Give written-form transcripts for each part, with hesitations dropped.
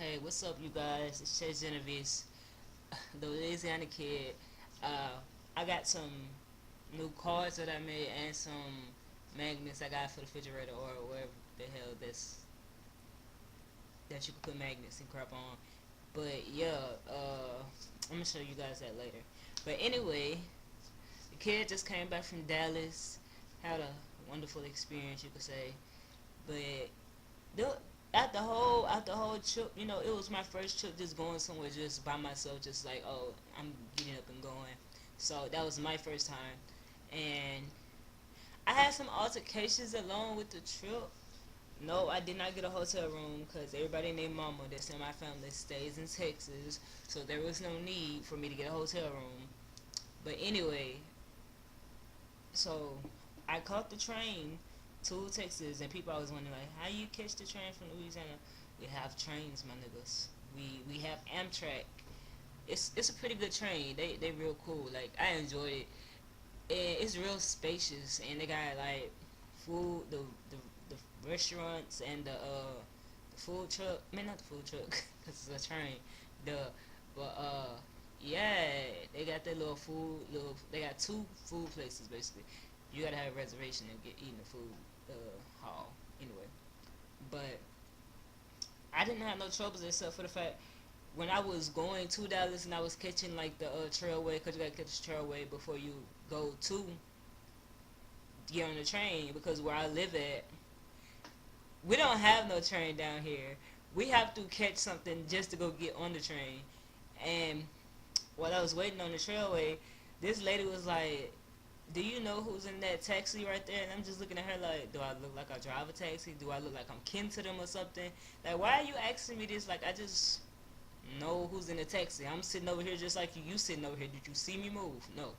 Hey, what's up, you guys? It's Chase Genevieve, the Louisiana kid. Uh, I got some new cards that I made and some magnets I got for the refrigerator or wherever the hell that you can put magnets and crap on. But yeah, I'm gonna show you guys that later. But anyway, the kid just came back from Dallas, had a wonderful experience, you could say. But the out the whole trip, it was my first trip just going somewhere just by myself, just like, oh, I'm getting up and going. So that was my first time, and I had some altercations along with the trip. No, I did not get a hotel room because everybody and their mama that's in my family stays in Texas, so there was no need for me to get a hotel room. But anyway, so I caught the train to Texas, and people always wondering like, how you catch the train from Louisiana? We have trains, my niggas. We have Amtrak. It's a pretty good train. They real cool. Like I enjoyed it. And it's real spacious, and they got like food, the restaurants and the food truck. I mean not the food truck, cause it's a train. The but yeah, they got their little food. They got two food places basically. You gotta have a reservation to get eating the food hall anyway. But I didn't have no troubles except for the fact when I was going to Dallas and I was catching like the trailway, because you gotta catch the trailway before you go to get on the train, because where I live at, we don't have no train down here. We have to catch something just to go get on the train. And while I was waiting on the trailway, this lady was like, do you know who's in that taxi right there? And I'm just looking at her like, do I look like I drive a taxi? Do I look like I'm kin to them or something? Like, why are you asking me this? Like, I just know who's in the taxi. I'm sitting over here just like you. You sitting over here. Did you see me move? No.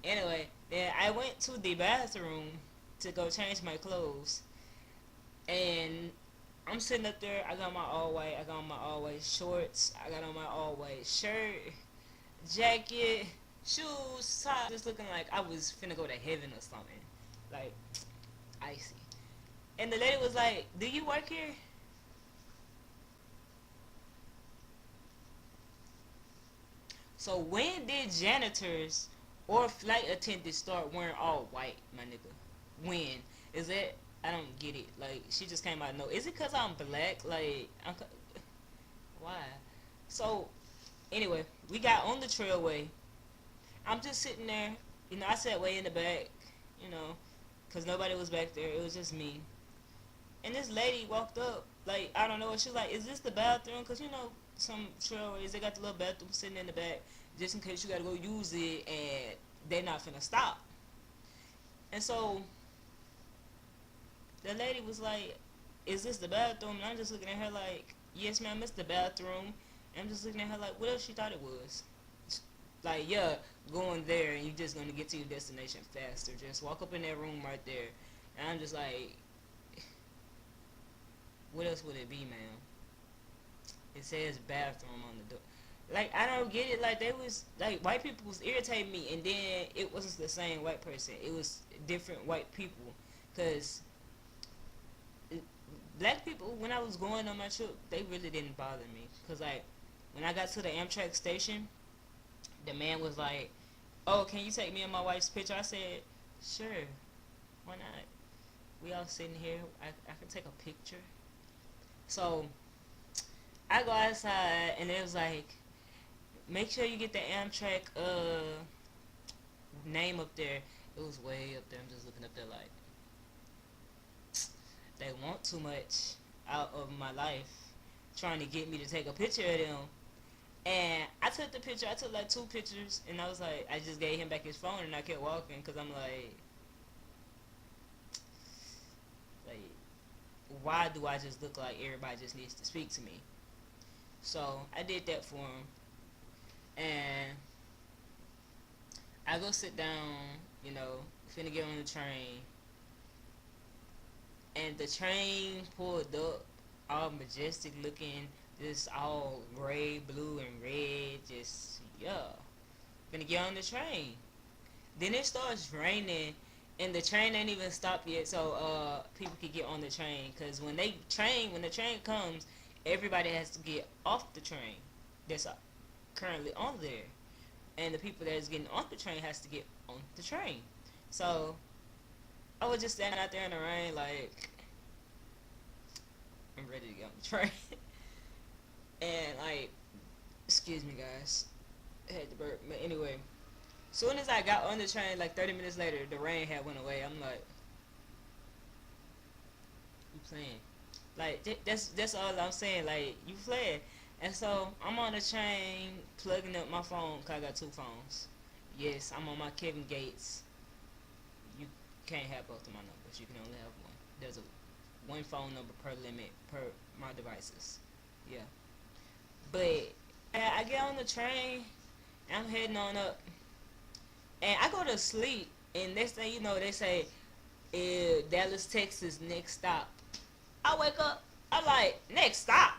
Anyway, then I went to the bathroom to go change my clothes, and I'm sitting up there. I got my all white. I got on my all white shorts. I got on my all white shirt, jacket, shoes, socks. Just looking like I was finna go to heaven or something. Like icy. And the lady was like, "Do you work here?" So when did janitors or flight attendants start wearing all white, my nigga? When is that? I don't get it. Like she just came out. No, is it cause I'm black? Like why? So anyway, we got on the trailway. I'm just sitting there. I sat way in the back. You know, cause nobody was back there. It was just me. And this lady walked up. Like I don't know. She was like, "Is this the bathroom?" Cause some trailways they got the little bathroom sitting in the back just in case you gotta go use it and they're not finna stop. And so the lady was like, "Is this the bathroom?" And I'm just looking at her like, "Yes, ma'am, it's the bathroom." And I'm just looking at her like, what else she thought it was? Like, yeah, going there and you just gonna get to your destination faster. Just walk up in that room right there. And I'm just like, what else would it be, ma'am? It says bathroom on the door. Like I don't get it. Like they was like white people was irritating me, and then it wasn't the same white person. It was different white people, cause black people when I was going on my trip, they really didn't bother me. Cause like when I got to the Amtrak station, the man was like, "Oh, can you take me and my wife's picture?" I said, "Sure, why not? We all sitting here. I can take a picture." So I go outside, and it was like, make sure you get the Amtrak name up there. It was way up there. I'm just looking up there like they want too much out of my life, trying to get me to take a picture of them. And I took the picture. I took like two pictures, and I was like, I just gave him back his phone, and I kept walking because I'm like, why do I just look like everybody just needs to speak to me? So I did that for him, and I go sit down, finna get on the train, and the train pulled up, all majestic looking, just all gray, blue, and red, just yeah. Finna get on the train. Then it starts raining, and the train ain't even stopped yet, so people can get on the train. Cause when the train comes, everybody has to get off the train that's currently on there, and the people that is getting off the train has to get on the train. So I was just standing out there in the rain, like I'm ready to get on the train, and like, excuse me, guys, I had to burp. But anyway, soon as I got on the train, like 30 minutes later, the rain had went away. I'm like, you playing? Like that's all I'm saying. Like you playing, and so I'm on the train plugging up my phone. Cause I got two phones. Yes, I'm on my Kevin Gates. You can't have both of my numbers. You can only have one. There's a one phone number per limit per my devices. Yeah, but I get on the train. I'm heading on up, and I go to sleep. And next thing you know, they say, Dallas, Texas, next stop. I wake up. I'm like, next stop,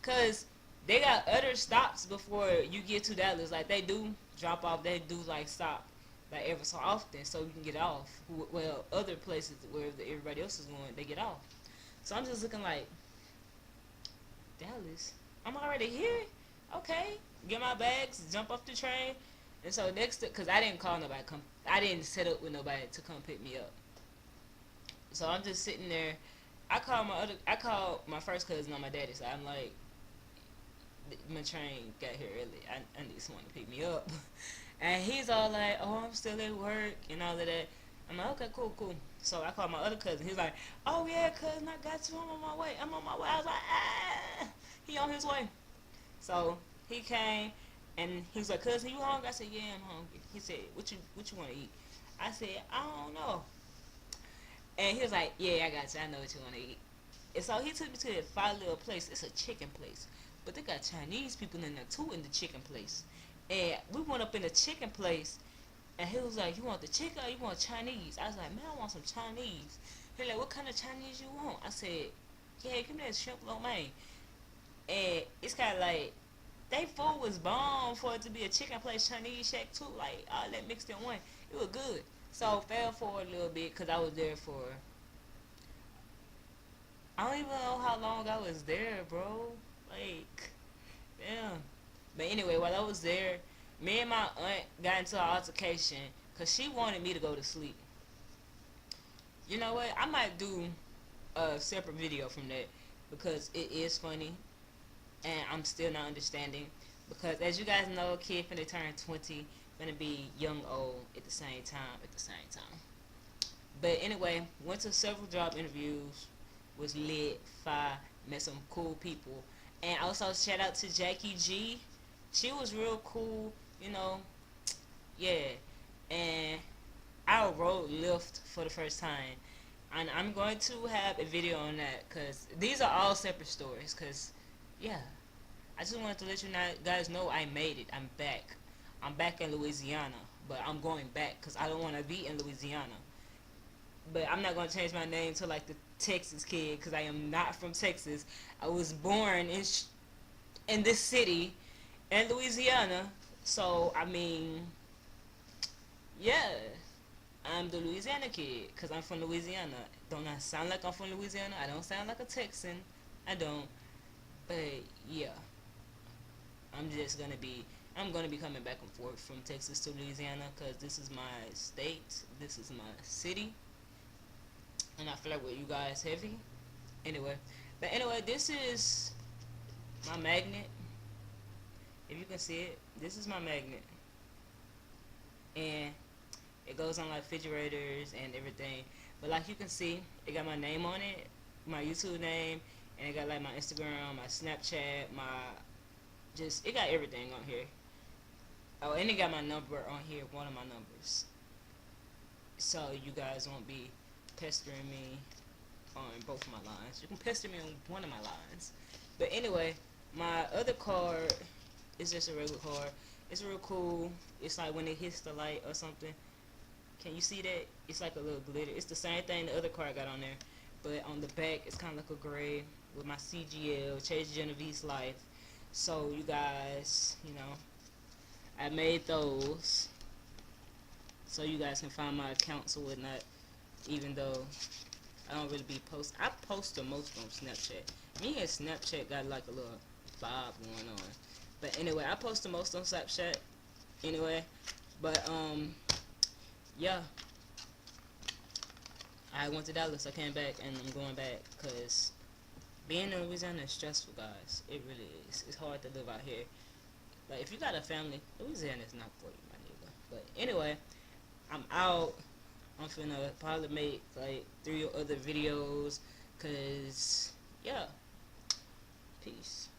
cause they got other stops before you get to Dallas. Like they do drop off. They do like stop like ever so often, so you can get off. Well, other places where everybody else is going, they get off. So I'm just looking like, Dallas. I'm already here. Okay, get my bags, jump off the train, and so cause I didn't call nobody come. I didn't set up with nobody to come pick me up. So I'm just sitting there. I called my first cousin on my daddy's side. I'm like, my train got here early. I need someone to pick me up. And he's all like, oh, I'm still at work and all of that. I'm like, okay, cool, cool. So I called my other cousin. He's like, oh yeah, cousin, I got you. I'm on my way. I'm on my way. I was like, ah, he on his way. So he came and he was like, cousin, you hungry? I said, yeah, I'm hungry. He said, what you want to eat? I said, I don't know. And he was like, yeah, I got you. I know what you want to eat. And so he took me to that five little place. It's a chicken place. But they got Chinese people in there too in the chicken place. And we went up in the chicken place and he was like, you want the chicken or you want Chinese? I was like, man, I want some Chinese. He like, what kind of Chinese you want? I said, yeah, give me that shrimp lo mein. And it's kind of like, they food was bomb for it to be a chicken place Chinese shack too. Like, all that mixed in one. It was good. So fell for a little bit because I was there for, I don't even know how long I was there, bro. Like, damn. But anyway, while I was there, me and my aunt got into an altercation because she wanted me to go to sleep. You know what? I might do a separate video from that because it is funny and I'm still not understanding. Because as you guys know, a kid finna turn 20, finna be young old at the same time. But anyway, went to several job interviews, was lit, fire, met some cool people. And also shout out to Jackie G. She was real cool, you know. Yeah. And I rode Lyft for the first time. And I'm going to have a video on that because these are all separate stories. Because, yeah. I just wanted to let you guys know I made it. I'm back. I'm back in Louisiana. But I'm going back because I don't want to be in Louisiana. But I'm not going to change my name to like the Texas kid because I am not from Texas. I was born in this city in Louisiana. So, I mean, yeah, I'm the Louisiana kid because I'm from Louisiana. Don't I sound like I'm from Louisiana? I don't sound like a Texan. I don't. But, yeah, I'm going to be coming back and forth from Texas to Louisiana because this is my state. This is my city. And I feel like with you guys heavy. Anyway. But anyway, this is my magnet. If you can see it, this is my magnet. And it goes on like refrigerators and everything. But like you can see, it got my name on it, my YouTube name, and it got like my Instagram, my Snapchat, it got everything on here. Oh, and it got my number on here, one of my numbers. So you guys won't be pestering me on both of my lines. You can pester me on one of my lines. But anyway, my other card is just a regular card. It's real cool. It's like when it hits the light or something. Can you see that? It's like a little glitter. It's the same thing the other card got on there. But on the back, it's kind of like a gray with my CGL, Chase Genevieve's Life. So you guys, you know, I made those so you guys can find my accounts or whatnot. Even though I don't really be post. I post the most on Snapchat. Me and Snapchat got like a little vibe going on. But anyway, I post the most on Snapchat. Anyway, but yeah, I went to Dallas. I came back, and I'm going back because being in Louisiana is stressful, guys. It really is. It's hard to live out here. Like if you got a family, Louisiana is not for you, my nigga. But anyway, I'm out. I'm finna probably make like 3 other videos, cause yeah, peace.